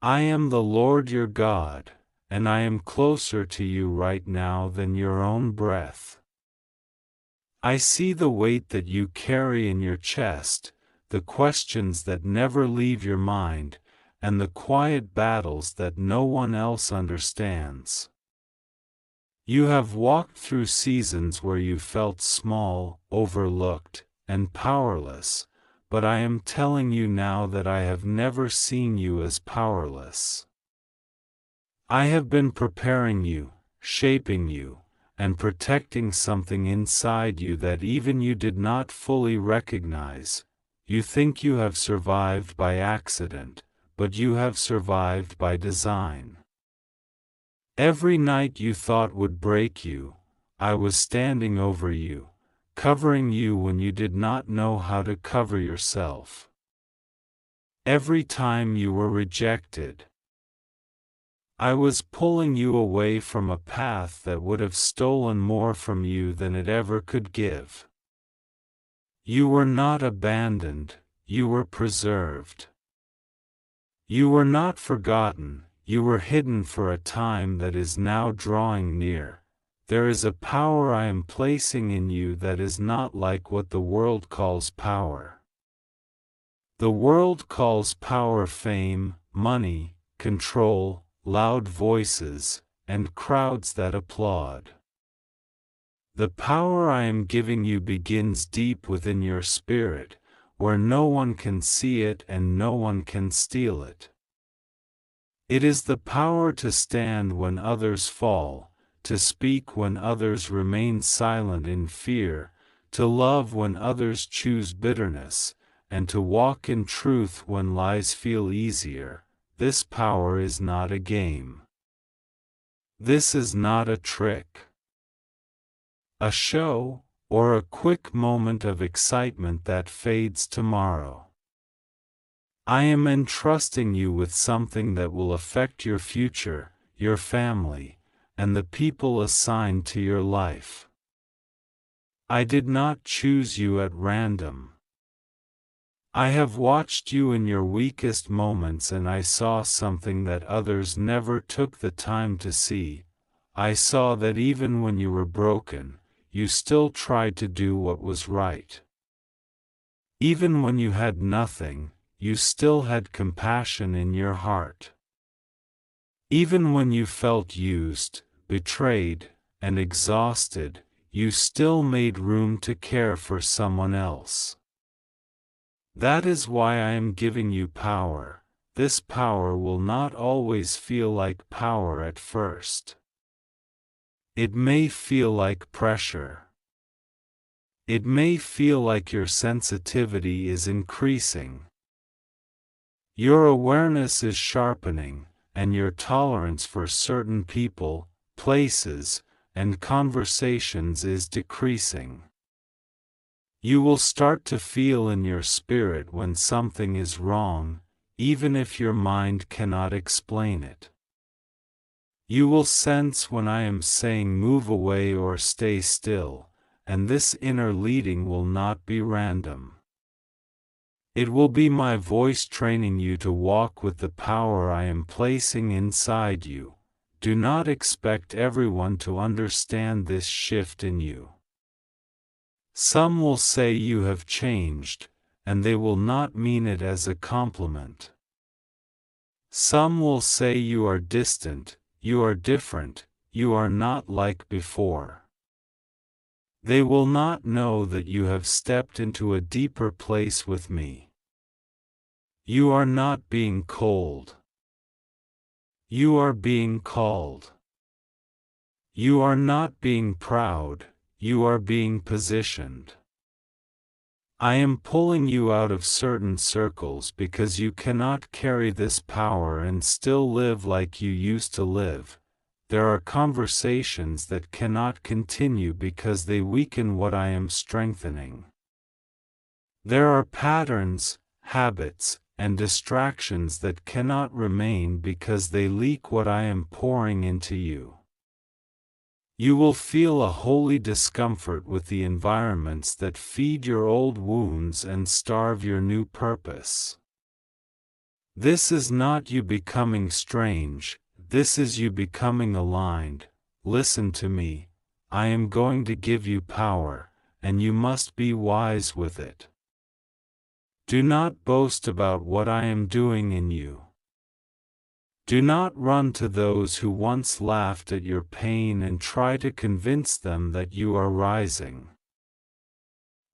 I am the Lord your God, and I am closer to you right now than your own breath. I see the weight that you carry in your chest, the questions that never leave your mind, and the quiet battles that no one else understands. You have walked through seasons where you felt small, overlooked, and powerless, but I am telling you now that I have never seen you as powerless. I have been preparing you, shaping you, and protecting something inside you that even you did not fully recognize. You think you have survived by accident, but you have survived by design. Every night you thought would break you, I was standing over you, covering you when you did not know how to cover yourself. Every time you were rejected, I was pulling you away from a path that would have stolen more from you than it ever could give. You were not abandoned, you were preserved. You were not forgotten, you were hidden for a time that is now drawing near. There is a power I am placing in you that is not like what the world calls power. The world calls power fame, money, control, loud voices, and crowds that applaud. The power I am giving you begins deep within your spirit, where no one can see it and no one can steal it. It is the power to stand when others fall, to speak when others remain silent in fear, to love when others choose bitterness, and to walk in truth when lies feel easier. This power is not a game. This is not a trick, a show, or a quick moment of excitement that fades tomorrow. I am entrusting you with something that will affect your future, your family, and the people assigned to your life. I did not choose you at random. I have watched you in your weakest moments and I saw something that others never took the time to see. I saw that even when you were broken, you still tried to do what was right. Even when you had nothing, you still had compassion in your heart. Even when you felt used, betrayed, and exhausted, you still made room to care for someone else. That is why I am giving you power. This power will not always feel like power at first. It may feel like pressure. It may feel like your sensitivity is increasing. Your awareness is sharpening, and your tolerance for certain people, places, and conversations is decreasing. You will start to feel in your spirit when something is wrong, even if your mind cannot explain it. You will sense when I am saying move away or stay still, and this inner leading will not be random. It will be my voice training you to walk with the power I am placing inside you. Do not expect everyone to understand this shift in you. Some will say you have changed, and they will not mean it as a compliment. Some will say you are distant, you are different, you are not like before. They will not know that you have stepped into a deeper place with me. You are not being cold. You are being called. You are not being proud, you are being positioned. I am pulling you out of certain circles because you cannot carry this power and still live like you used to live. There are conversations that cannot continue because they weaken what I am strengthening. There are patterns, habits, and distractions that cannot remain because they leak what I am pouring into you. You will feel a holy discomfort with the environments that feed your old wounds and starve your new purpose. This is not you becoming strange, this is you becoming aligned. Listen to me, I am going to give you power, and you must be wise with it. Do not boast about what I am doing in you. Do not run to those who once laughed at your pain and try to convince them that you are rising.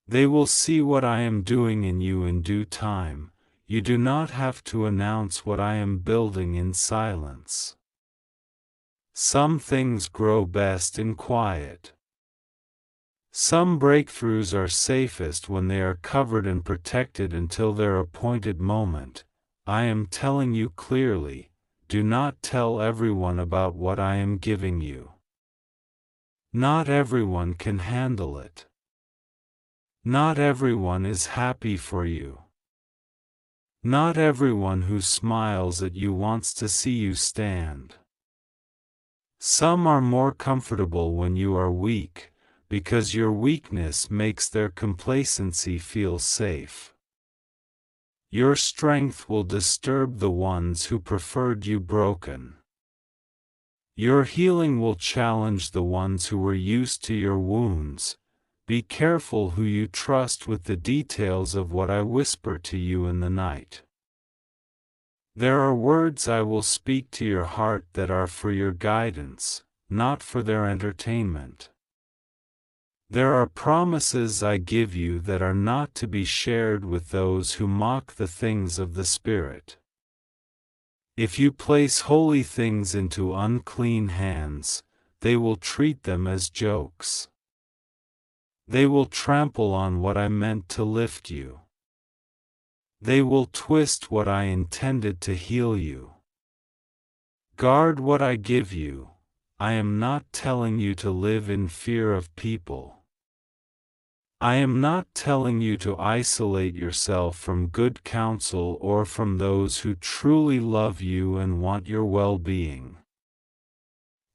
They will see what I am doing in you in due time. You do not have to announce what I am building in silence. Some things grow best in quiet. Some breakthroughs are safest when they are covered and protected until their appointed moment. I am telling you clearly, do not tell everyone about what I am giving you. Not everyone can handle it. Not everyone is happy for you. Not everyone who smiles at you wants to see you stand. Some are more comfortable when you are weak, because your weakness makes their complacency feel safe. Your strength will disturb the ones who preferred you broken. Your healing will challenge the ones who were used to your wounds. Be careful who you trust with the details of what I whisper to you in the night. There are words I will speak to your heart that are for your guidance, not for their entertainment. There are promises I give you that are not to be shared with those who mock the things of the Spirit. If you place holy things into unclean hands, they will treat them as jokes. They will trample on what I meant to lift you. They will twist what I intended to heal you. Guard what I give you. I am not telling you to live in fear of people. I am not telling you to isolate yourself from good counsel or from those who truly love you and want your well-being.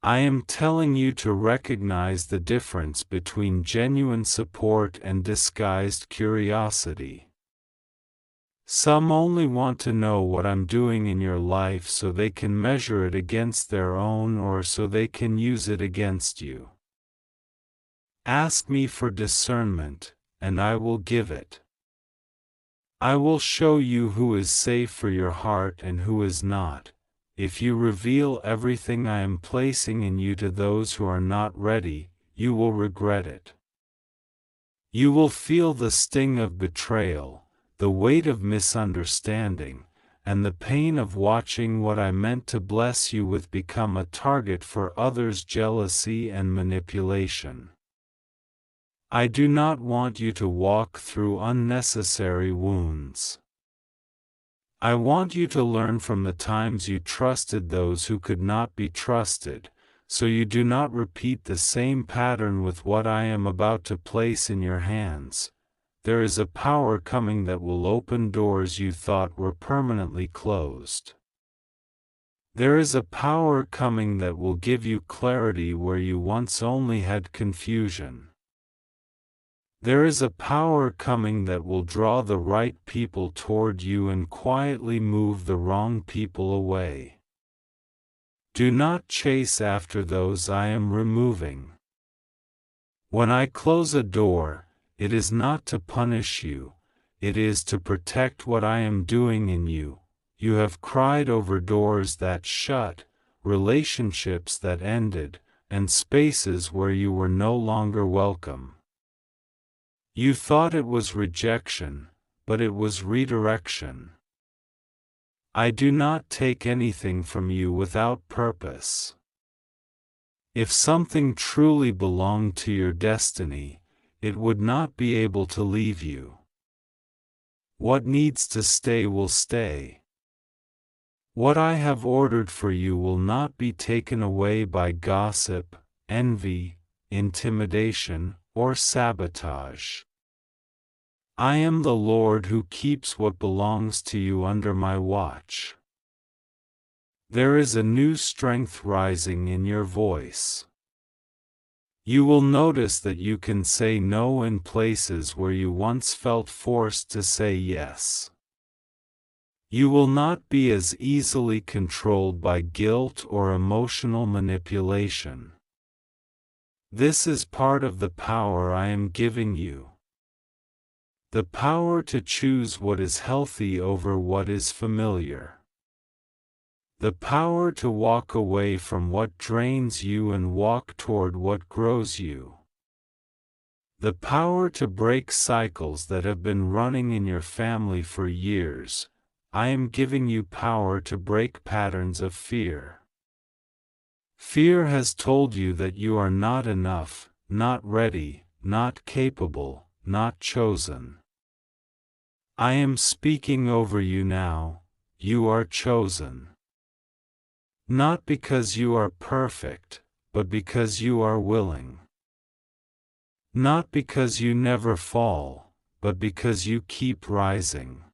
I am telling you to recognize the difference between genuine support and disguised curiosity. Some only want to know what I'm doing in your life so they can measure it against their own or so they can use it against you. Ask me for discernment, and I will give it. I will show you who is safe for your heart and who is not. If you reveal everything I am placing in you to those who are not ready, you will regret it. You will feel the sting of betrayal, the weight of misunderstanding, and the pain of watching what I meant to bless you with become a target for others' jealousy and manipulation. I do not want you to walk through unnecessary wounds. I want you to learn from the times you trusted those who could not be trusted, so you do not repeat the same pattern with what I am about to place in your hands. There is a power coming that will open doors you thought were permanently closed. There is a power coming that will give you clarity where you once only had confusion. There is a power coming that will draw the right people toward you and quietly move the wrong people away. Do not chase after those I am removing. When I close a door, it is not to punish you, it is to protect what I am doing in you. You have cried over doors that shut, relationships that ended, and spaces where you were no longer welcome. You thought it was rejection, but it was redirection. I do not take anything from you without purpose. If something truly belonged to your destiny, it would not be able to leave you. What needs to stay will stay. What I have ordered for you will not be taken away by gossip, envy, intimidation, or sabotage. I am the Lord who keeps what belongs to you under my watch. There is a new strength rising in your voice. You will notice that you can say no in places where you once felt forced to say yes. You will not be as easily controlled by guilt or emotional manipulation. This is part of the power I am giving you. The power to choose what is healthy over what is familiar. The power to walk away from what drains you and walk toward what grows you. The power to break cycles that have been running in your family for years. I am giving you power to break patterns of fear. Fear has told you that you are not enough, not ready, not capable, not chosen. I am speaking over you now. You are chosen. Not because you are perfect, but because you are willing. Not because you never fall, but because you keep rising.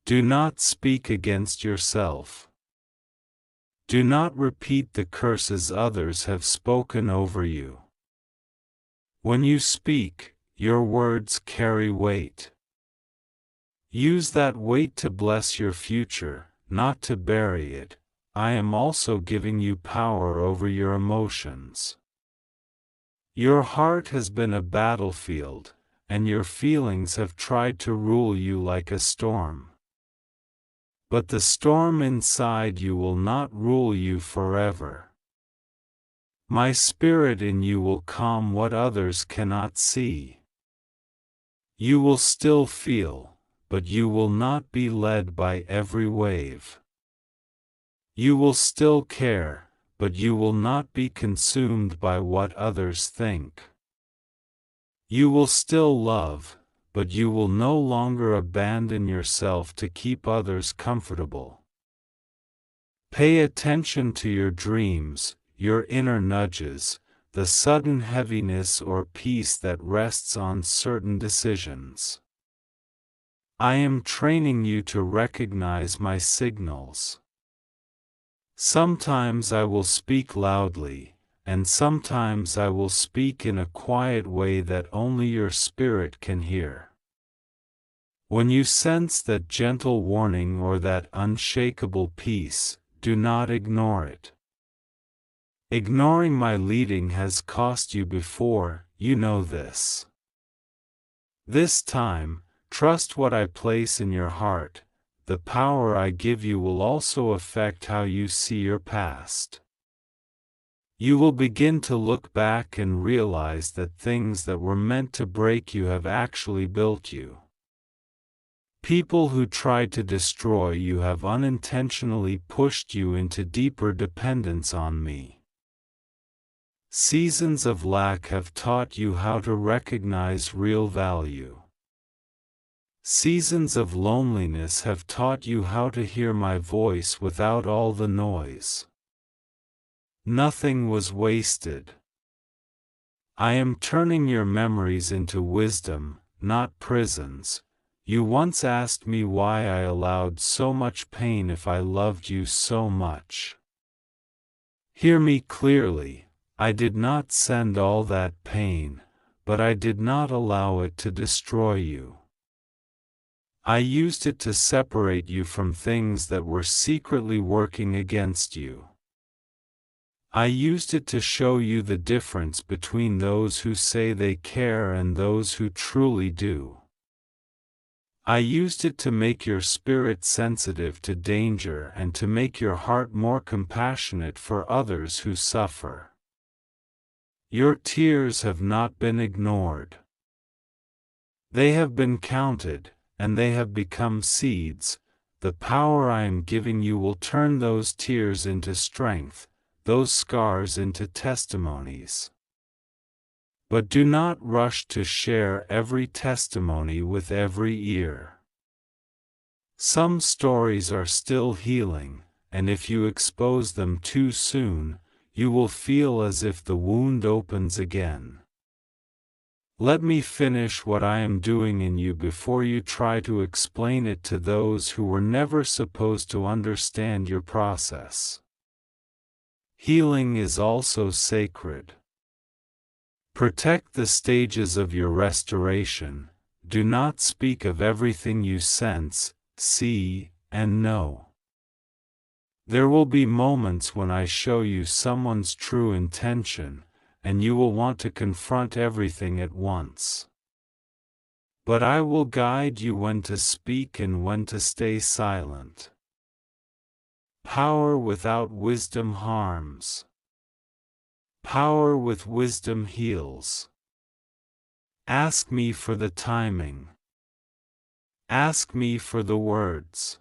Do not speak against yourself. Do not repeat the curses others have spoken over you. When you speak, your words carry weight. Use that weight to bless your future, not to bury it. I am also giving you power over your emotions. Your heart has been a battlefield, and your feelings have tried to rule you like a storm. But the storm inside you will not rule you forever. My spirit in you will calm what others cannot see. You will still feel, but you will not be led by every wave. You will still care, but you will not be consumed by what others think. You will still love, but you will no longer abandon yourself to keep others comfortable. Pay attention to your dreams, your inner nudges, the sudden heaviness or peace that rests on certain decisions. I am training you to recognize my signals. Sometimes I will speak loudly, and sometimes I will speak in a quiet way that only your spirit can hear. When you sense that gentle warning or that unshakable peace, do not ignore it. Ignoring my leading has cost you before, you know this. This time, trust what I place in your heart. The power I give you will also affect how you see your past. You will begin to look back and realize that things that were meant to break you have actually built you. People who tried to destroy you have unintentionally pushed you into deeper dependence on me. Seasons of lack have taught you how to recognize real value. Seasons of loneliness have taught you how to hear my voice without all the noise. Nothing was wasted. I am turning your memories into wisdom, not prisons. You once asked me why I allowed so much pain if I loved you so much. Hear me clearly, I did not send all that pain, but I did not allow it to destroy you. I used it to separate you from things that were secretly working against you. I used it to show you the difference between those who say they care and those who truly do. I used it to make your spirit sensitive to danger and to make your heart more compassionate for others who suffer. Your tears have not been ignored. They have been counted, and they have become seeds. The power I am giving you will turn those tears into strength, those scars into testimonies. But do not rush to share every testimony with every ear. Some stories are still healing, and if you expose them too soon, you will feel as if the wound opens again. Let me finish what I am doing in you before you try to explain it to those who were never supposed to understand your process. Healing is also sacred. Protect the stages of your restoration. Do not speak of everything you sense, see, and know. There will be moments when I show you someone's true intention, and you will want to confront everything at once. But I will guide you when to speak and when to stay silent. Power without wisdom harms. Power with wisdom heals. Ask me for the timing. Ask me for the words.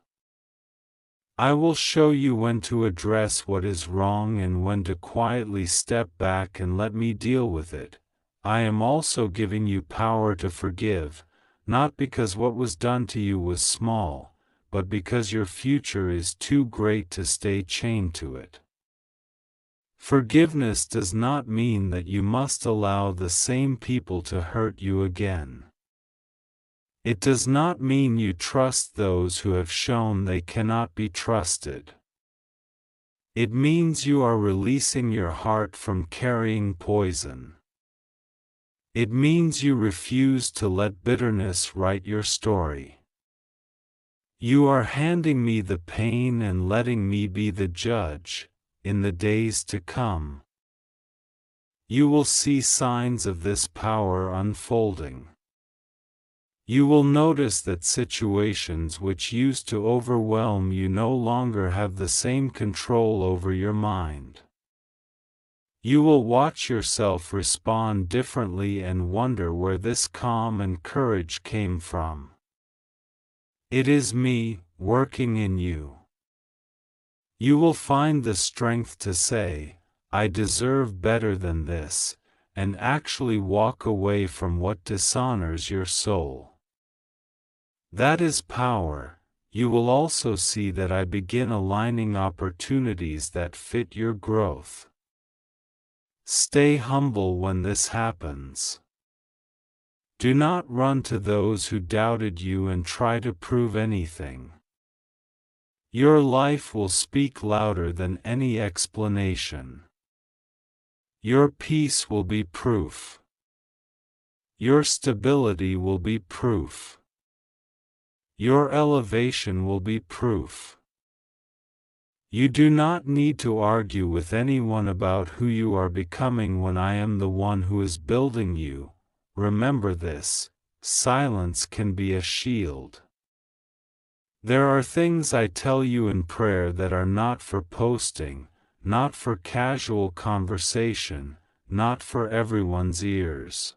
I will show you when to address what is wrong and when to quietly step back and let me deal with it. I am also giving you power to forgive, not because what was done to you was small, but because your future is too great to stay chained to it. Forgiveness does not mean that you must allow the same people to hurt you again. It does not mean you trust those who have shown they cannot be trusted. It means you are releasing your heart from carrying poison. It means you refuse to let bitterness write your story. You are handing me the pain and letting me be the judge. In the days to come, you will see signs of this power unfolding. You will notice that situations which used to overwhelm you no longer have the same control over your mind. You will watch yourself respond differently and wonder where this calm and courage came from. It is me, working in you. You will find the strength to say, I deserve better than this, and actually walk away from what dishonors your soul. That is power. You will also see that I begin aligning opportunities that fit your growth. Stay humble when this happens. Do not run to those who doubted you and try to prove anything. Your life will speak louder than any explanation. Your peace will be proof. Your stability will be proof. Your elevation will be proof. You do not need to argue with anyone about who you are becoming when I am the one who is building you. Remember this, silence can be a shield. There are things I tell you in prayer that are not for posting, not for casual conversation, not for everyone's ears.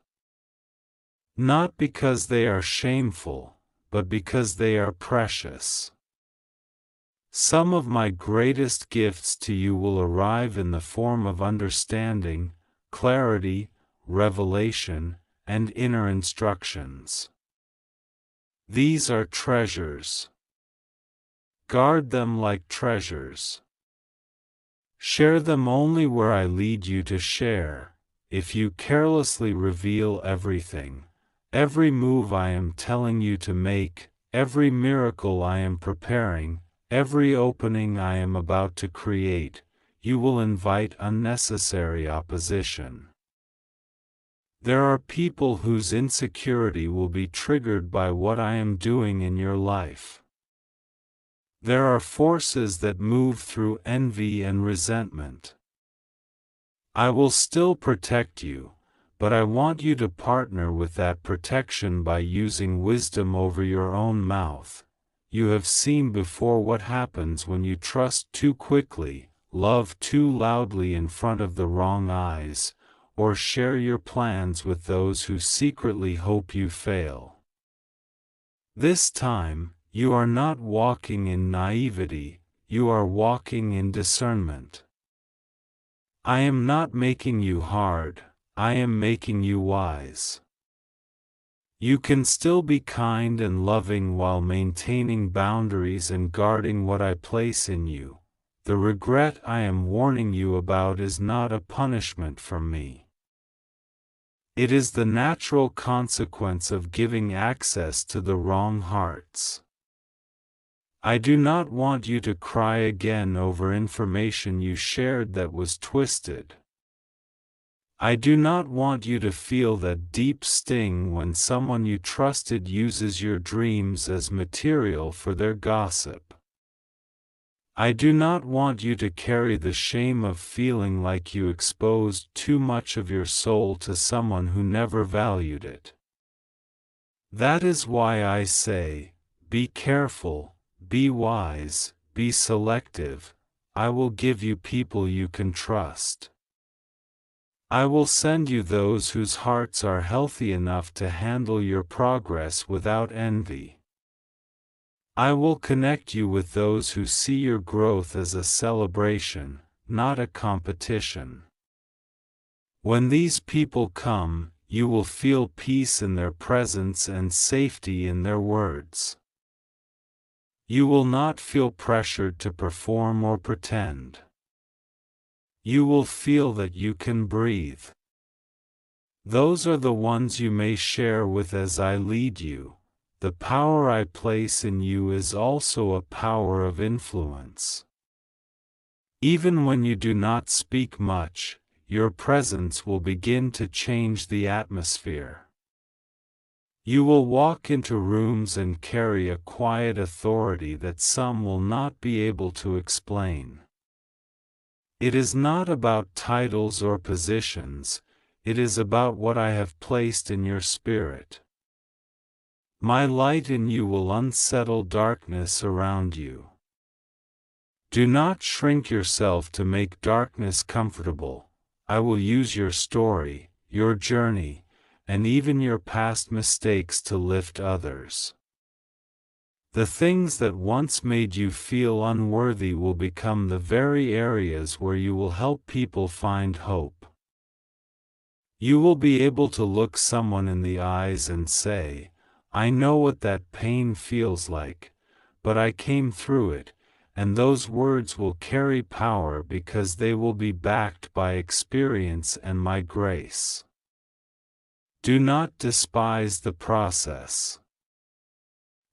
Not because they are shameful, but because they are precious. Some of my greatest gifts to you will arrive in the form of understanding, clarity, revelation, and inner instructions. These are treasures. Guard them like treasures. Share them only where I lead you to share. If you carelessly reveal everything, every move I am telling you to make, every miracle I am preparing, every opening I am about to create, you will invite unnecessary opposition. There are people whose insecurity will be triggered by what I am doing in your life. There are forces that move through envy and resentment. I will still protect you, but I want you to partner with that protection by using wisdom over your own mouth. You have seen before what happens when you trust too quickly, love too loudly in front of the wrong eyes, or share your plans with those who secretly hope you fail. This time, you are not walking in naivety, you are walking in discernment. I am not making you hard, I am making you wise. You can still be kind and loving while maintaining boundaries and guarding what I place in you. The regret I am warning you about is not a punishment from me. It is the natural consequence of giving access to the wrong hearts. I do not want you to cry again over information you shared that was twisted. I do not want you to feel that deep sting when someone you trusted uses your dreams as material for their gossip. I do not want you to carry the shame of feeling like you exposed too much of your soul to someone who never valued it. That is why I say, be careful, be wise, be selective. I will give you people you can trust. I will send you those whose hearts are healthy enough to handle your progress without envy. I will connect you with those who see your growth as a celebration, not a competition. When these people come, you will feel peace in their presence and safety in their words. You will not feel pressured to perform or pretend. You will feel that you can breathe. Those are the ones you may share with as I lead you. The power I place in you is also a power of influence. Even when you do not speak much, your presence will begin to change the atmosphere. You will walk into rooms and carry a quiet authority that some will not be able to explain. It is not about titles or positions, it is about what I have placed in your spirit. My light in you will unsettle darkness around you. Do not shrink yourself to make darkness comfortable. I will use your story, your journey, and even your past mistakes to lift others. The things that once made you feel unworthy will become the very areas where you will help people find hope. You will be able to look someone in the eyes and say, I know what that pain feels like, but I came through it, and those words will carry power because they will be backed by experience and my grace. Do not despise the process.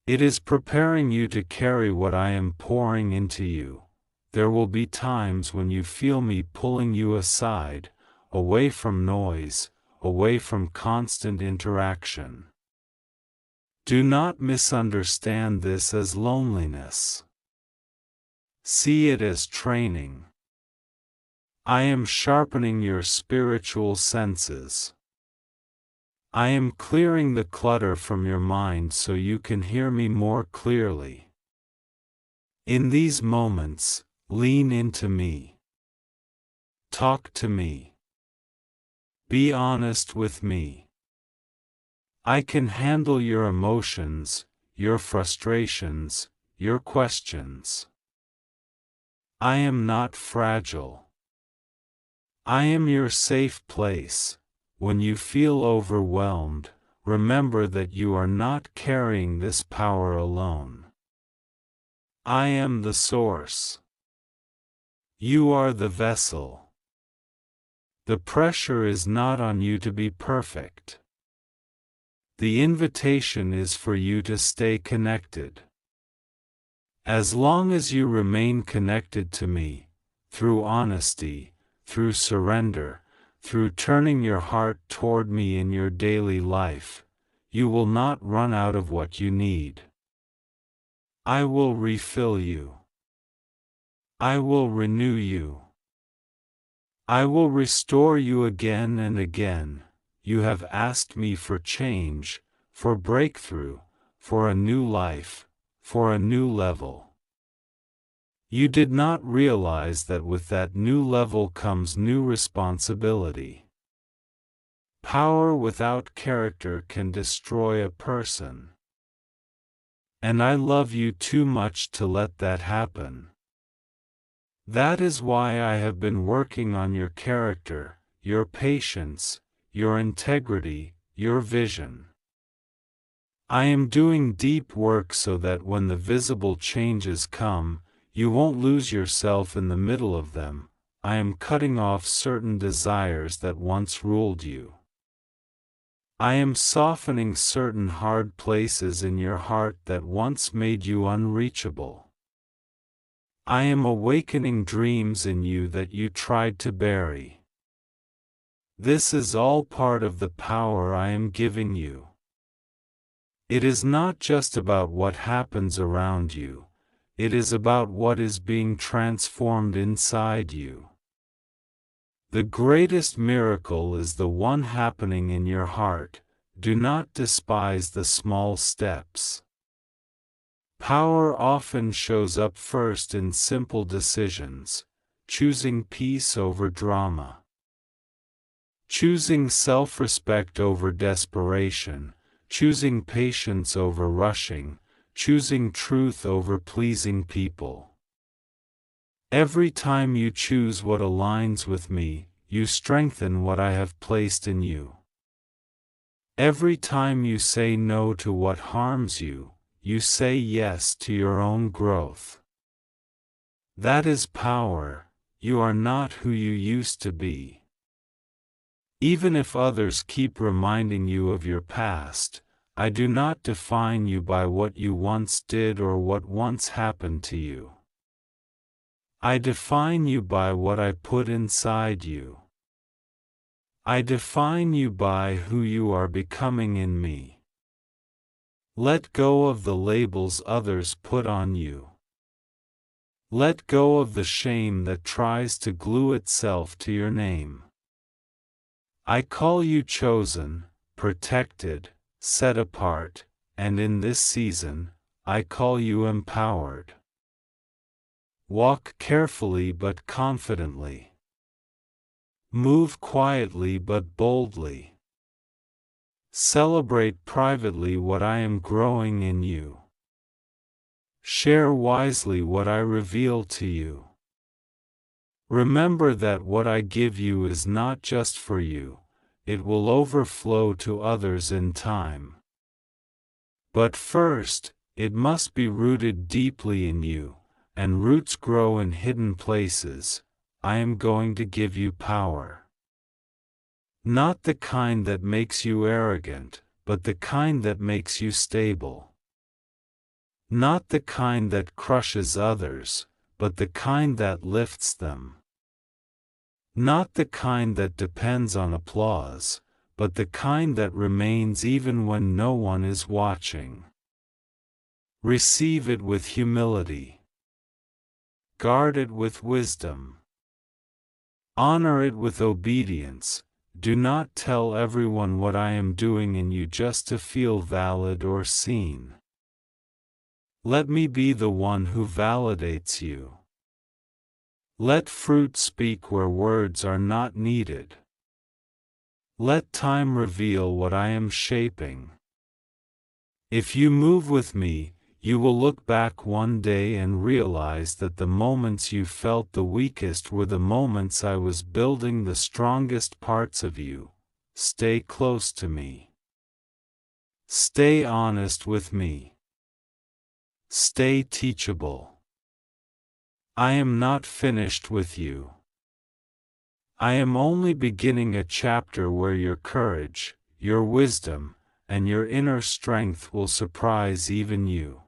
It is preparing you to carry what I am pouring into you. There will be times when you feel me pulling you aside, away from noise, away from constant interaction. Do not misunderstand this as loneliness. See it as training. I am sharpening your spiritual senses. I am clearing the clutter from your mind so you can hear me more clearly. In these moments, lean into me. Talk to me. Be honest with me. I can handle your emotions, your frustrations, your questions. I am not fragile. I am your safe place. When you feel overwhelmed, remember that you are not carrying this power alone. I am the source. You are the vessel. The pressure is not on you to be perfect. The invitation is for you to stay connected. As long as you remain connected to me, through honesty, through surrender, through turning your heart toward me in your daily life, you will not run out of what you need. I will refill you. I will renew you. I will restore you again and again. You have asked me for change, for breakthrough, for a new life, for a new level. You did not realize that with that new level comes new responsibility. Power without character can destroy a person. And I love you too much to let that happen. That is why I have been working on your character, your patience, your integrity, your vision. I am doing deep work so that when the visible changes come, you won't lose yourself in the middle of them. I am cutting off certain desires that once ruled you. I am softening certain hard places in your heart that once made you unreachable. I am awakening dreams in you that you tried to bury. This is all part of the power I am giving you. It is not just about what happens around you, it is about what is being transformed inside you. The greatest miracle is the one happening in your heart. Do not despise the small steps. Power often shows up first in simple decisions, choosing peace over drama, choosing self-respect over desperation, choosing patience over rushing, choosing truth over pleasing people. Every time you choose what aligns with me, you strengthen what I have placed in you. Every time you say no to what harms you, you say yes to your own growth. That is power. You are not who you used to be. Even if others keep reminding you of your past, I do not define you by what you once did or what once happened to you. I define you by what I put inside you. I define you by who you are becoming in me. Let go of the labels others put on you. Let go of the shame that tries to glue itself to your name. I call you chosen, protected, set apart, and in this season, I call you empowered. Walk carefully but confidently. Move quietly but boldly. Celebrate privately what I am growing in you. Share wisely what I reveal to you. Remember that what I give you is not just for you, it will overflow to others in time. But first, it must be rooted deeply in you, and roots grow in hidden places. I am going to give you power. Not the kind that makes you arrogant, but the kind that makes you stable. Not the kind that crushes others, but the kind that lifts them. Not the kind that depends on applause, but the kind that remains even when no one is watching. Receive it with humility. Guard it with wisdom. Honor it with obedience. Do not tell everyone what I am doing in you just to feel valid or seen. Let me be the one who validates you. Let fruit speak where words are not needed. Let time reveal what I am shaping. If you move with me, you will look back one day and realize that the moments you felt the weakest were the moments I was building the strongest parts of you. Stay close to me. Stay honest with me. Stay teachable. I am not finished with you. I am only beginning a chapter where your courage, your wisdom, and your inner strength will surprise even you.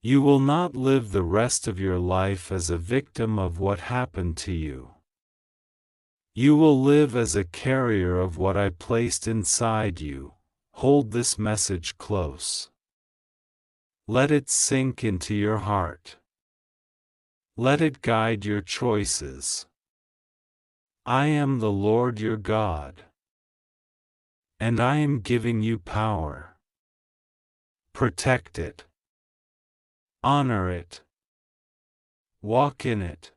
You will not live the rest of your life as a victim of what happened to you. You will live as a carrier of what I placed inside you. Hold this message close. Let it sink into your heart. Let it guide your choices. I am the Lord your God, and I am giving you power. Protect it. Honor it. Walk in it.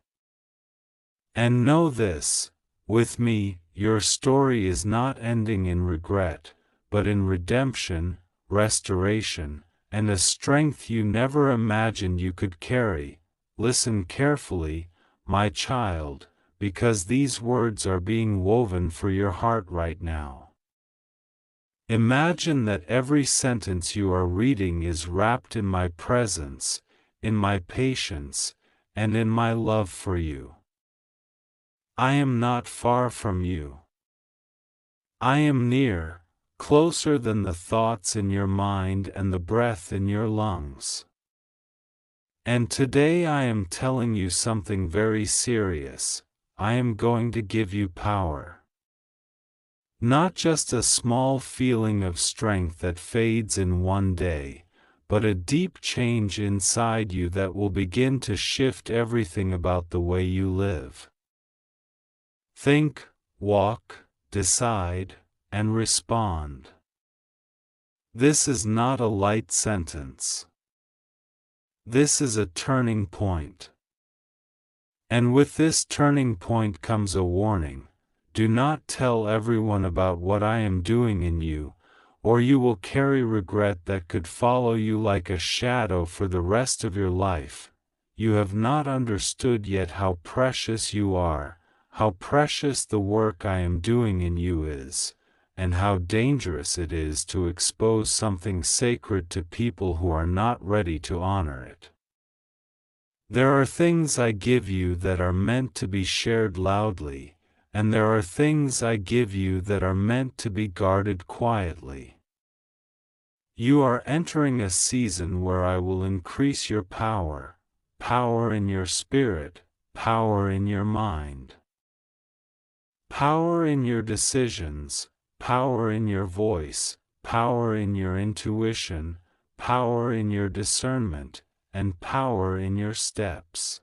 And know this, with me, your story is not ending in regret, but in redemption, restoration, and a strength you never imagined you could carry. Listen carefully, my child, because these words are being woven for your heart right now. Imagine that every sentence you are reading is wrapped in my presence, in my patience, and in my love for you. I am not far from you. I am near, closer than the thoughts in your mind and the breath in your lungs. And today I am telling you something very serious. I am going to give you power. Not just a small feeling of strength that fades in one day, but a deep change inside you that will begin to shift everything about the way you live. Think, walk, decide, and respond. This is not a light sentence. This is a turning point. And with this turning point comes a warning. Do not tell everyone about what I am doing in you, or you will carry regret that could follow you like a shadow for the rest of your life. You have not understood yet how precious you are, how precious the work I am doing in you is, and how dangerous it is to expose something sacred to people who are not ready to honor it. There are things I give you that are meant to be shared loudly, and there are things I give you that are meant to be guarded quietly. You are entering a season where I will increase your power, power in your spirit, power in your mind, power in your decisions, power in your voice, power in your intuition, power in your discernment, and power in your steps.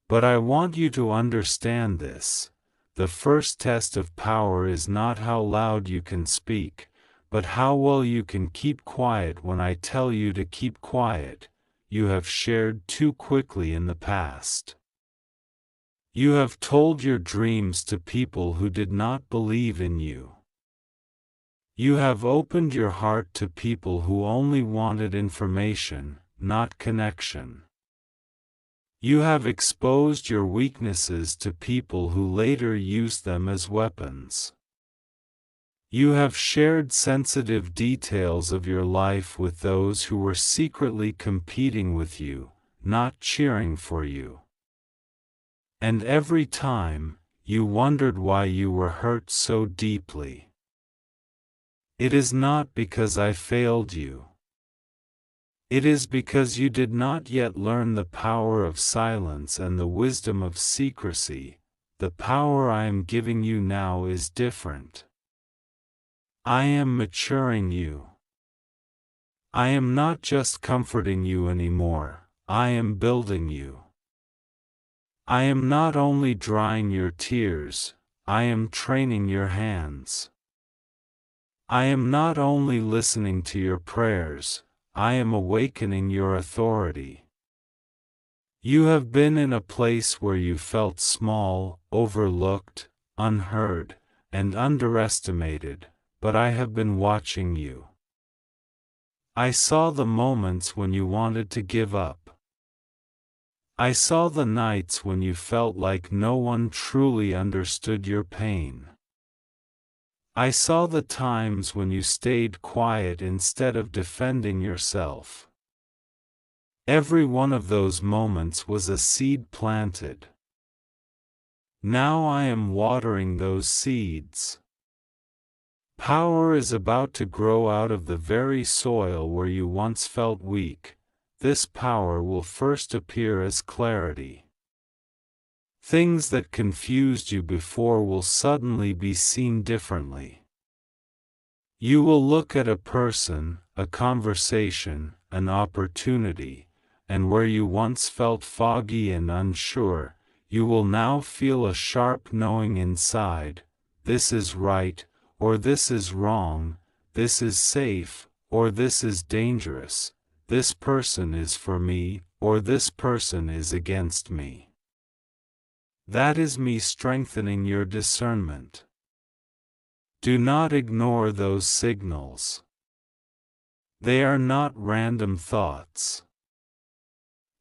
But I want you to understand this. The first test of power is not how loud you can speak, but how well you can keep quiet when I tell you to keep quiet. You have shared too quickly in the past. You have told your dreams to people who did not believe in you. You have opened your heart to people who only wanted information, not connection. You have exposed your weaknesses to people who later used them as weapons. You have shared sensitive details of your life with those who were secretly competing with you, not cheering for you. And every time, you wondered why you were hurt so deeply. It is not because I failed you. It is because you did not yet learn the power of silence and the wisdom of secrecy. The power I am giving you now is different. I am maturing you. I am not just comforting you anymore, I am building you. I am not only drying your tears, I am training your hands. I am not only listening to your prayers, I am awakening your authority. You have been in a place where you felt small, overlooked, unheard, and underestimated, but I have been watching you. I saw the moments when you wanted to give up. I saw the nights when you felt like no one truly understood your pain. I saw the times when you stayed quiet instead of defending yourself. Every one of those moments was a seed planted. Now I am watering those seeds. Power is about to grow out of the very soil where you once felt weak. This power will first appear as clarity. Things that confused you before will suddenly be seen differently. You will look at a person, a conversation, an opportunity, and where you once felt foggy and unsure, you will now feel a sharp knowing inside. This is right, or this is wrong, this is safe, or this is dangerous, this person is for me, or this person is against me. That is me strengthening your discernment. Do not ignore those signals. They are not random thoughts.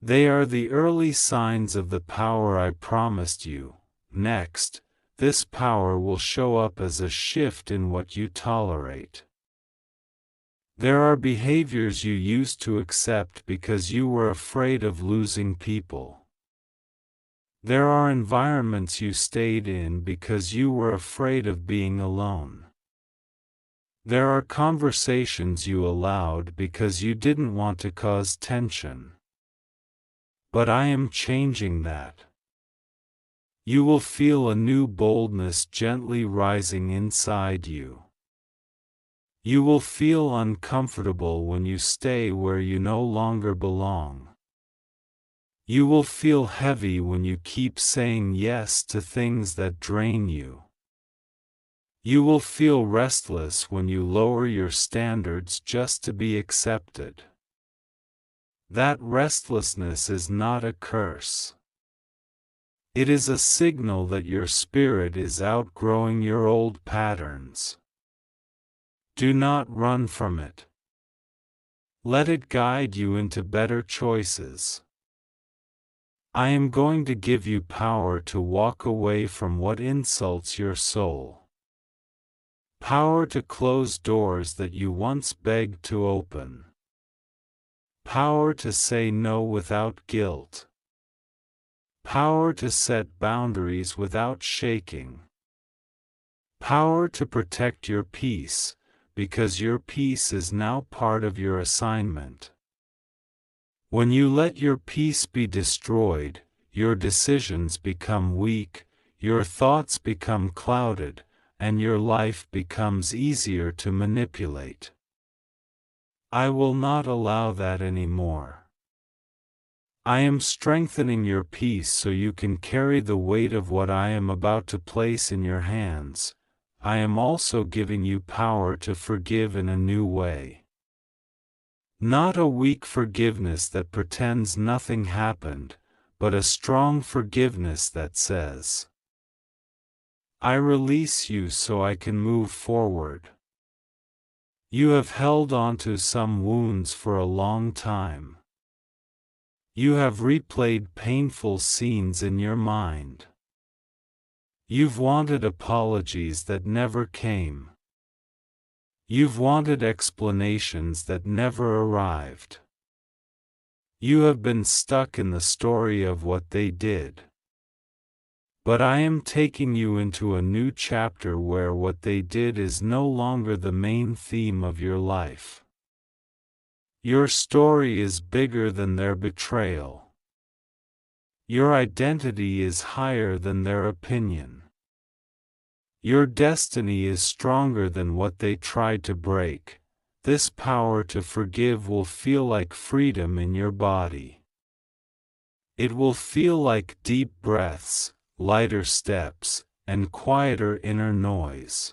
They are the early signs of the power I promised you. Next, this power will show up as a shift in what you tolerate. There are behaviors you used to accept because you were afraid of losing people. There are environments you stayed in because you were afraid of being alone. There are conversations you allowed because you didn't want to cause tension. But I am changing that. You will feel a new boldness gently rising inside you. You will feel uncomfortable when you stay where you no longer belong. You will feel heavy when you keep saying yes to things that drain you. You will feel restless when you lower your standards just to be accepted. That restlessness is not a curse. It is a signal that your spirit is outgrowing your old patterns. Do not run from it. Let it guide you into better choices. I am going to give you power to walk away from what insults your soul. Power to close doors that you once begged to open. Power to say no without guilt. Power to set boundaries without shaking. Power to protect your peace, because your peace is now part of your assignment. When you let your peace be destroyed, your decisions become weak, your thoughts become clouded, and your life becomes easier to manipulate. I will not allow that anymore. I am strengthening your peace so you can carry the weight of what I am about to place in your hands. I am also giving you power to forgive in a new way. Not a weak forgiveness that pretends nothing happened, but a strong forgiveness that says, I release you so I can move forward. You have held on to some wounds for a long time. You have replayed painful scenes in your mind. You've wanted apologies that never came. You've wanted explanations that never arrived. You have been stuck in the story of what they did. But I am taking you into a new chapter where what they did is no longer the main theme of your life. Your story is bigger than their betrayal. Your identity is higher than their opinion. Your destiny is stronger than what they tried to break. This power to forgive will feel like freedom in your body. It will feel like deep breaths, lighter steps, and quieter inner noise.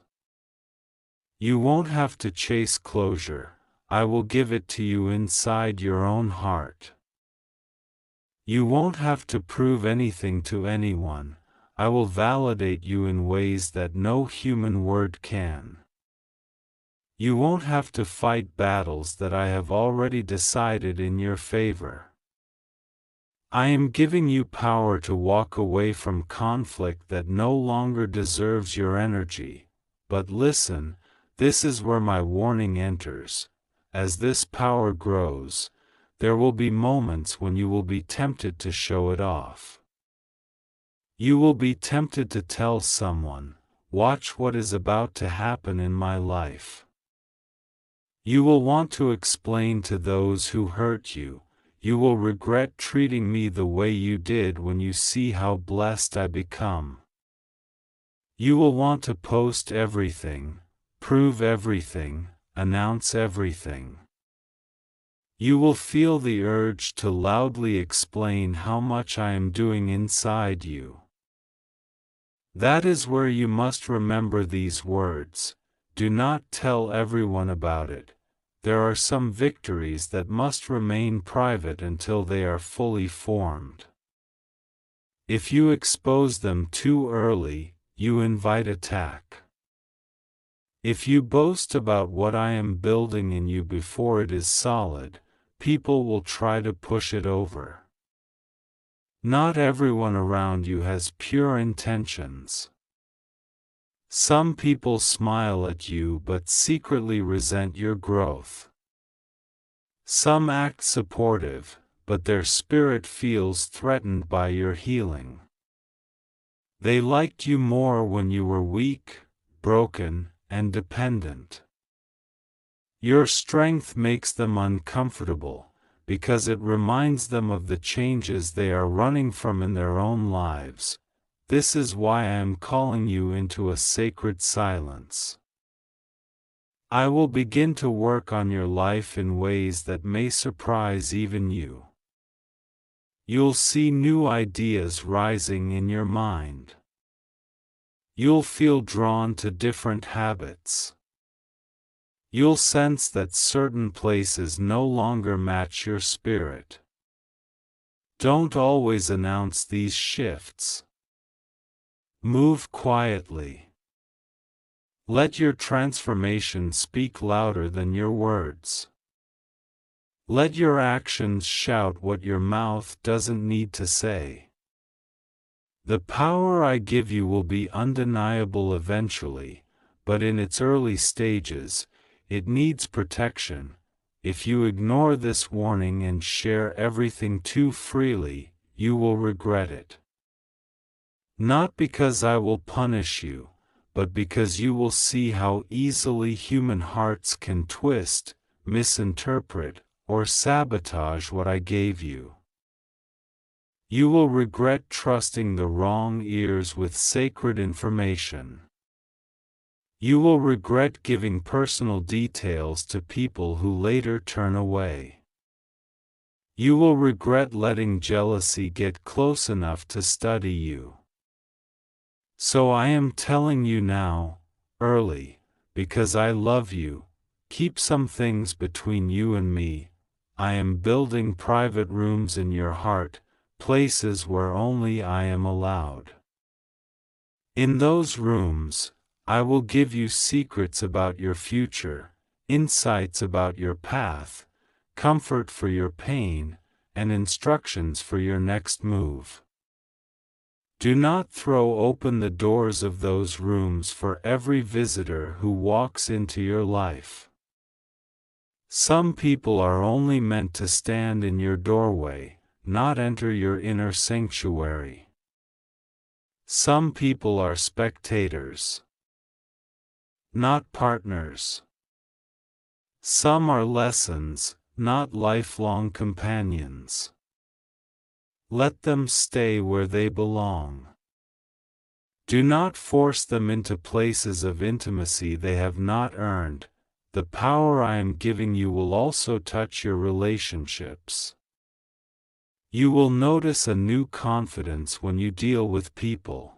You won't have to chase closure. I will give it to you inside your own heart. You won't have to prove anything to anyone. I will validate you in ways that no human word can. You won't have to fight battles that I have already decided in your favor. I am giving you power to walk away from conflict that no longer deserves your energy. But listen, this is where my warning enters. As this power grows, there will be moments when you will be tempted to show it off. You will be tempted to tell someone, watch what is about to happen in my life. You will want to explain to those who hurt you, you will regret treating me the way you did when you see how blessed I become. You will want to post everything, prove everything, announce everything. You will feel the urge to loudly explain how much I am doing inside you. That is where you must remember these words. Do not tell everyone about it. There are some victories that must remain private until they are fully formed. If you expose them too early, you invite attack. If you boast about what I am building in you before it is solid, people will try to push it over. Not everyone around you has pure intentions. Some people smile at you but secretly resent your growth. Some act supportive, but their spirit feels threatened by your healing. They liked you more when you were weak, broken, and dependent. Your strength makes them uncomfortable, because it reminds them of the changes they are running from in their own lives. This is why I am calling you into a sacred silence. I will begin to work on your life in ways that may surprise even you. You'll see new ideas rising in your mind. You'll feel drawn to different habits. You'll sense that certain places no longer match your spirit. Don't always announce these shifts. Move quietly. Let your transformation speak louder than your words. Let your actions shout what your mouth doesn't need to say. The power I give you will be undeniable eventually, but in its early stages, it needs protection. If you ignore this warning and share everything too freely, you will regret it. Not because I will punish you, but because you will see how easily human hearts can twist, misinterpret, or sabotage what I gave you. You will regret trusting the wrong ears with sacred information. You will regret giving personal details to people who later turn away. You will regret letting jealousy get close enough to study you. So I am telling you now, early, because I love you, keep some things between you and me. I am building private rooms in your heart, places where only I am allowed. In those rooms, I will give you secrets about your future, insights about your path, comfort for your pain, and instructions for your next move. Do not throw open the doors of those rooms for every visitor who walks into your life. Some people are only meant to stand in your doorway, not enter your inner sanctuary. Some people are spectators, not partners. Some are lessons, not lifelong companions. Let them stay where they belong. Do not force them into places of intimacy they have not earned. The power I am giving you will also touch your relationships. You will notice a new confidence when you deal with people.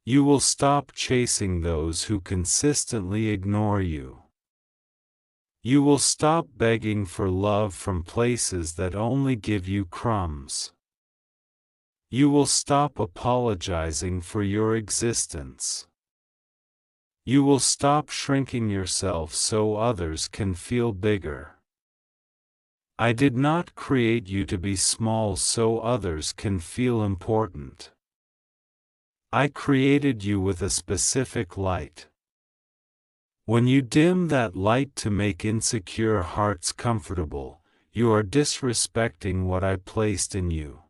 You will stop chasing those who consistently ignore you. You will stop begging for love from places that only give you crumbs. You will stop apologizing for your existence. You will stop shrinking yourself so others can feel bigger. I did not create you to be small so others can feel important. I created you with a specific light. When you dim that light to make insecure hearts comfortable, you are disrespecting what I placed in you.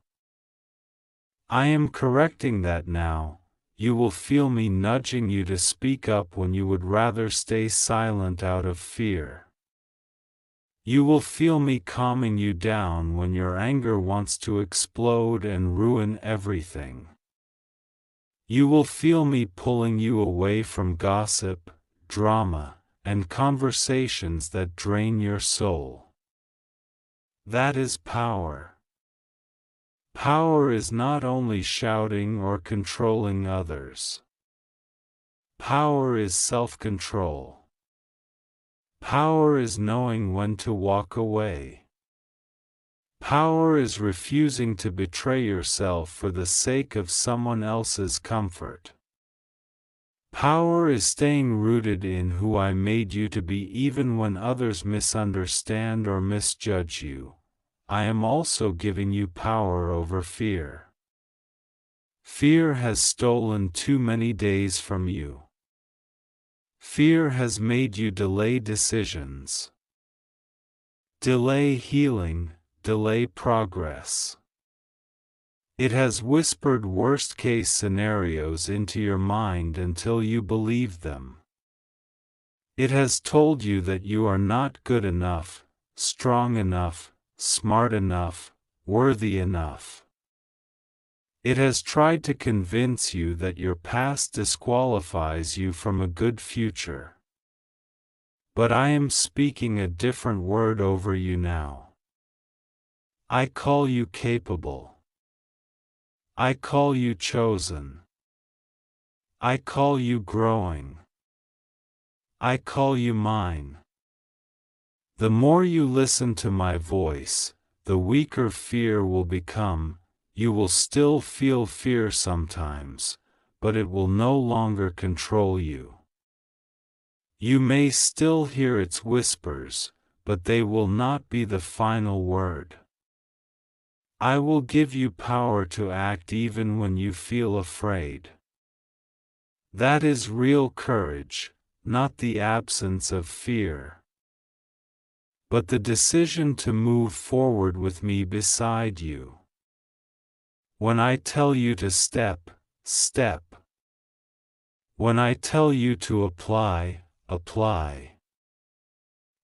I am correcting that now. You will feel me nudging you to speak up when you would rather stay silent out of fear. You will feel me calming you down when your anger wants to explode and ruin everything. You will feel me pulling you away from gossip, drama, and conversations that drain your soul. That is power. Power is not only shouting or controlling others. Power is self-control. Power is knowing when to walk away. Power is refusing to betray yourself for the sake of someone else's comfort. Power is staying rooted in who I made you to be even when others misunderstand or misjudge you. I am also giving you power over fear. Fear has stolen too many days from you. Fear has made you delay decisions. Delay healing, delay progress. It has whispered worst-case scenarios into your mind until you believe them. It has told you that you are not good enough, strong enough, smart enough, worthy enough. It has tried to convince you that your past disqualifies you from a good future. But I am speaking a different word over you now. I call you capable. I call you chosen. I call you growing. I call you mine. The more you listen to my voice, the weaker fear will become. You will still feel fear sometimes, but it will no longer control you. You may still hear its whispers, but they will not be the final word. I will give you power to act even when you feel afraid. That is real courage, not the absence of fear, but the decision to move forward with me beside you. When I tell you to step, step. When I tell you to apply, apply.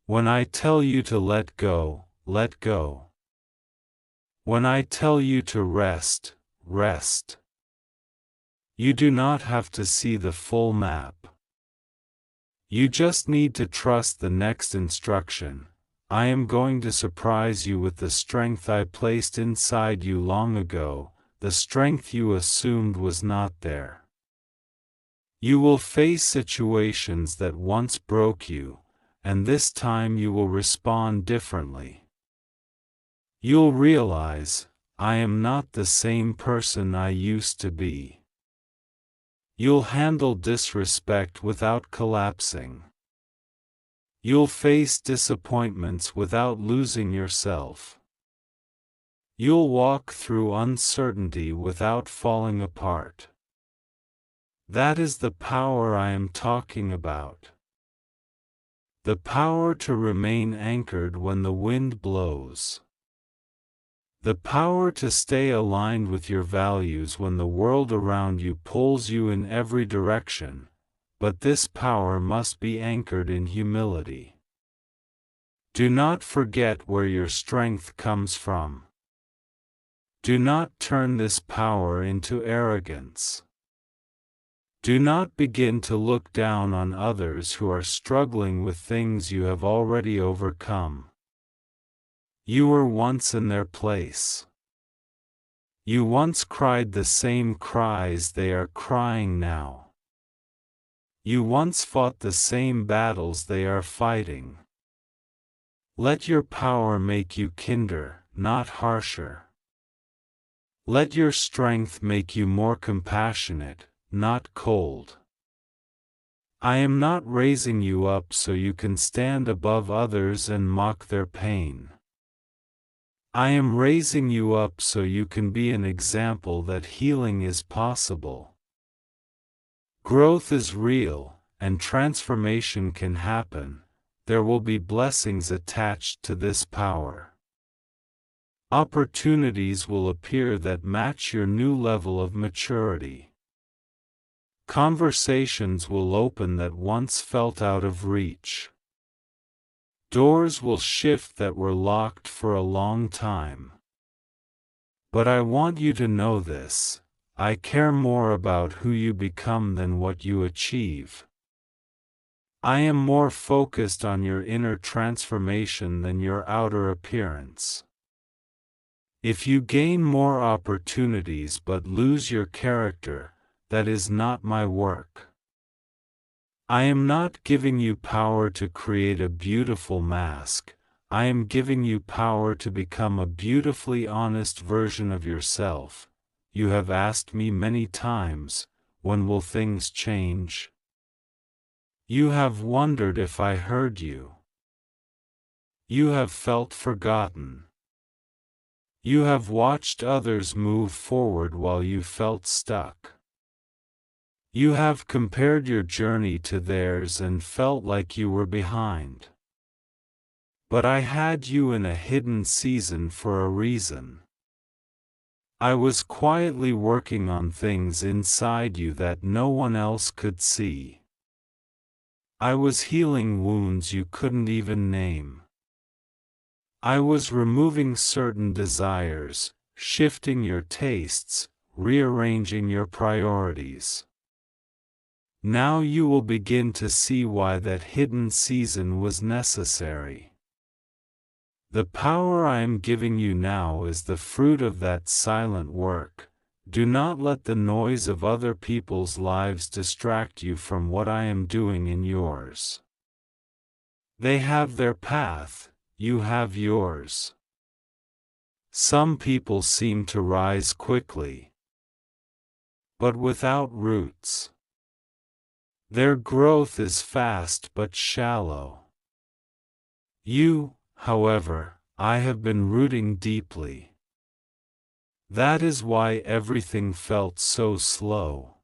When I tell you to let go, let go. When I tell you to rest, rest. You do not have to see the full map. You just need to trust the next instruction. I am going to surprise you with the strength I placed inside you long ago, the strength you assumed was not there. You will face situations that once broke you, and this time you will respond differently. You'll realize, I am not the same person I used to be. You'll handle disrespect without collapsing. You'll face disappointments without losing yourself. You'll walk through uncertainty without falling apart. That is the power I am talking about. The power to remain anchored when the wind blows. The power to stay aligned with your values when the world around you pulls you in every direction, but this power must be anchored in humility. Do not forget where your strength comes from. Do not turn this power into arrogance. Do not begin to look down on others who are struggling with things you have already overcome. You were once in their place. You once cried the same cries they are crying now. You once fought the same battles they are fighting. Let your power make you kinder, not harsher. Let your strength make you more compassionate, not cold. I am not raising you up so you can stand above others and mock their pain. I am raising you up so you can be an example that healing is possible. Growth is real, and transformation can happen. There will be blessings attached to this power. Opportunities will appear that match your new level of maturity. Conversations will open that once felt out of reach. Doors will shift that were locked for a long time. But I want you to know this: I care more about who you become than what you achieve. I am more focused on your inner transformation than your outer appearance. If you gain more opportunities but lose your character, that is not my work. I am not giving you power to create a beautiful mask. I am giving you power to become a beautifully honest version of yourself. You have asked me many times, when will things change? You have wondered if I heard you. You have felt forgotten. You have watched others move forward while you felt stuck. You have compared your journey to theirs and felt like you were behind. But I had you in a hidden season for a reason. I was quietly working on things inside you that no one else could see. I was healing wounds you couldn't even name. I was removing certain desires, shifting your tastes, rearranging your priorities. Now you will begin to see why that hidden season was necessary. The power I am giving you now is the fruit of that silent work. Do not let the noise of other people's lives distract you from what I am doing in yours. They have their path, you have yours. Some people seem to rise quickly, but without roots. Their growth is fast but shallow. You, however, I have been rooting deeply. That is why everything felt so slow.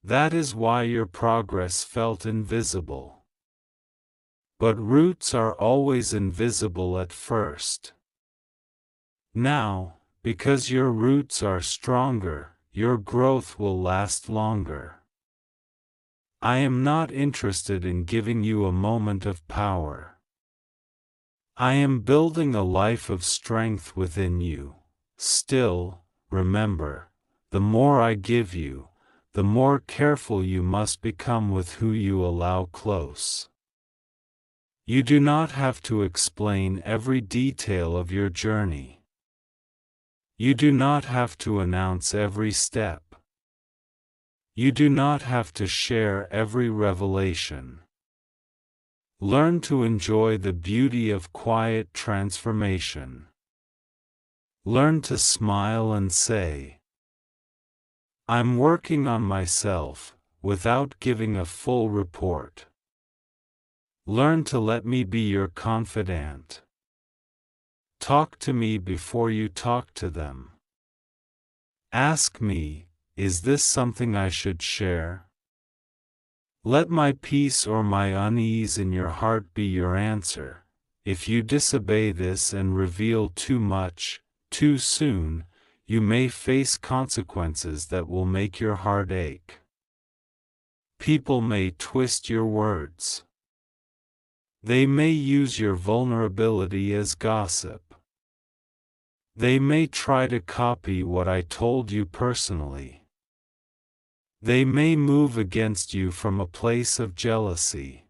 That is why your progress felt invisible. But roots are always invisible at first. Now, because your roots are stronger, your growth will last longer. I am not interested in giving you a moment of power. I am building a life of strength within you. Still, remember, the more I give you, the more careful you must become with who you allow close. You do not have to explain every detail of your journey. You do not have to announce every step. You do not have to share every revelation. Learn to enjoy the beauty of quiet transformation. Learn to smile and say, "I'm working on myself," without giving a full report. Learn to let me be your confidant. Talk to me before you talk to them. Ask me, is this something I should share? Let my peace or my unease in your heart be your answer. If you disobey this and reveal too much, too soon, you may face consequences that will make your heart ache. People may twist your words. They may use your vulnerability as gossip. They may try to copy what I told you personally. They may move against you from a place of jealousy.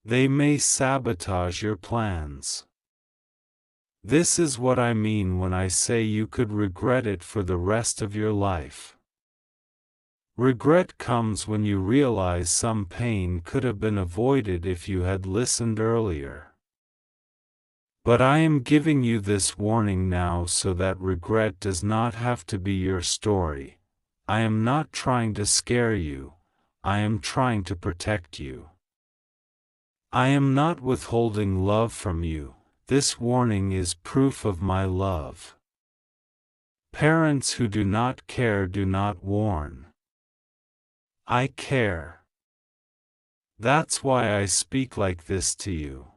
They may sabotage your plans. This is what I mean when I say you could regret it for the rest of your life. Regret comes when you realize some pain could have been avoided if you had listened earlier. But I am giving you this warning now so that regret does not have to be your story. I am not trying to scare you, I am trying to protect you. I am not withholding love from you. This warning is proof of my love. Parents who do not care do not warn. I care. That's why I speak like this to you.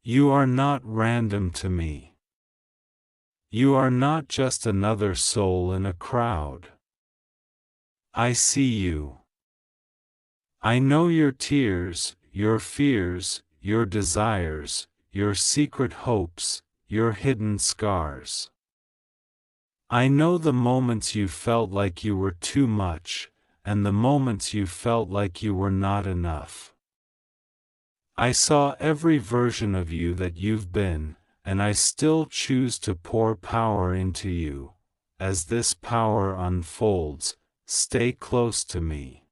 You are not random to me. You are not just another soul in a crowd. I see you. I know your tears, your fears, your desires, your secret hopes, your hidden scars. I know the moments you felt like you were too much, and the moments you felt like you were not enough. I saw every version of you that you've been, and I still choose to pour power into you. As this power unfolds, stay close to me.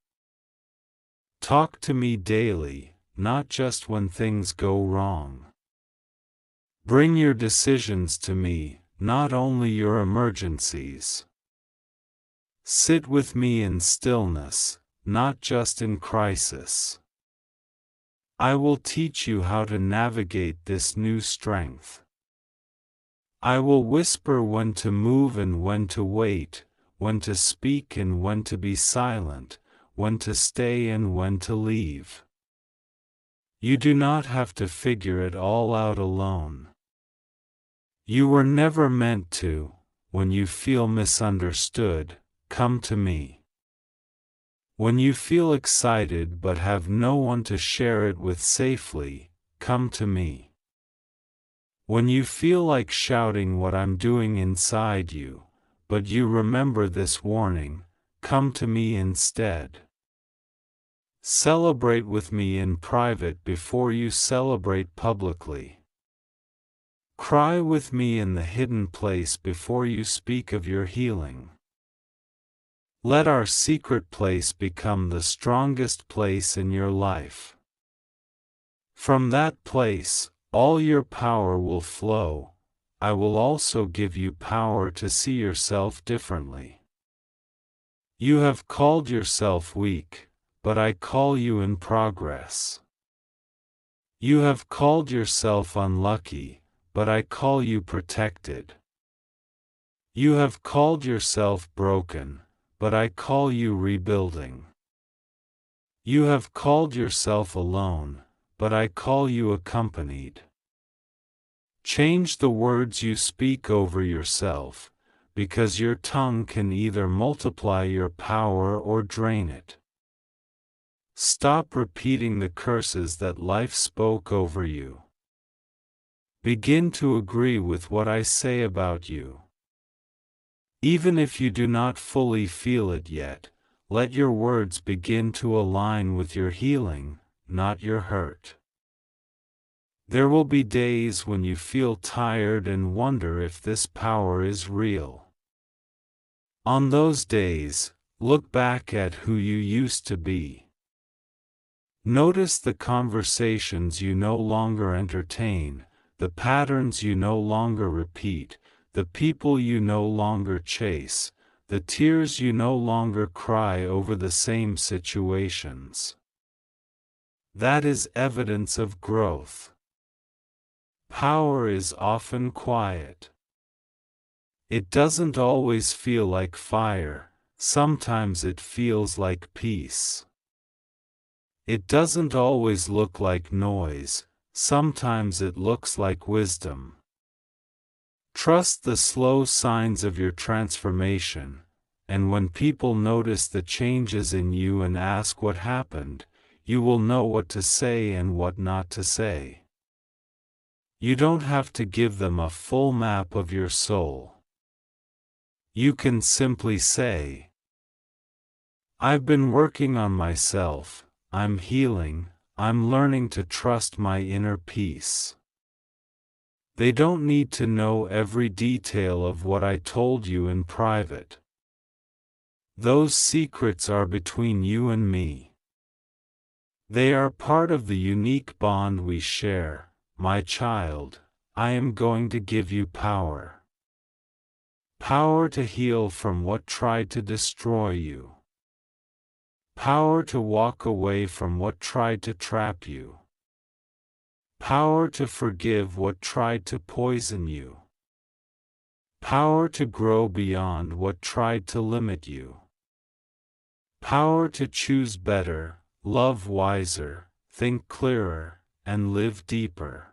Talk to me daily, not just when things go wrong. Bring your decisions to me, not only your emergencies. Sit with me in stillness, not just in crisis. I will teach you how to navigate this new strength. I will whisper when to move and when to wait, when to speak and when to be silent, when to stay and when to leave. You do not have to figure it all out alone. You were never meant to. When you feel misunderstood, come to me. When you feel excited but have no one to share it with safely, come to me. When you feel like shouting what I'm doing inside you, but you remember this warning: come to me instead. Celebrate with me in private before you celebrate publicly. Cry with me in the hidden place before you speak of your healing. Let our secret place become the strongest place in your life. From that place, all your power will flow. I will also give you power to see yourself differently. You have called yourself weak, but I call you in progress. You have called yourself unlucky, but I call you protected. You have called yourself broken, but I call you rebuilding. You have called yourself alone, but I call you accompanied. Change the words you speak over yourself, because your tongue can either multiply your power or drain it. Stop repeating the curses that life spoke over you. Begin to agree with what I say about you. Even if you do not fully feel it yet, let your words begin to align with your healing, not your hurt. There will be days when you feel tired and wonder if this power is real. On those days, look back at who you used to be. Notice the conversations you no longer entertain, the patterns you no longer repeat, the people you no longer chase, the tears you no longer cry over the same situations. That is evidence of growth. Power is often quiet. It doesn't always feel like fire, sometimes it feels like peace. It doesn't always look like noise, sometimes it looks like wisdom. Trust the slow signs of your transformation, and when people notice the changes in you and ask what happened, you will know what to say and what not to say. You don't have to give them a full map of your soul. You can simply say, I've been working on myself, I'm healing, I'm learning to trust my inner peace. They don't need to know every detail of what I told you in private. Those secrets are between you and me. They are part of the unique bond we share. My child, I am going to give you power. Power to heal from what tried to destroy you. Power to walk away from what tried to trap you. Power to forgive what tried to poison you. Power to grow beyond what tried to limit you. Power to choose better, love wiser, think clearer, and live deeper.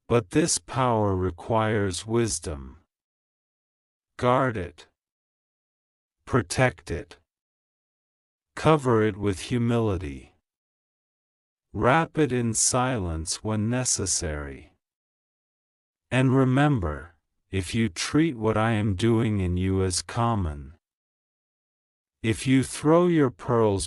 But this power requires wisdom. Guard it. Protect it. Cover it with humility. Wrap it in silence when necessary. And remember, if you treat what I am doing in you as common, if you throw your pearls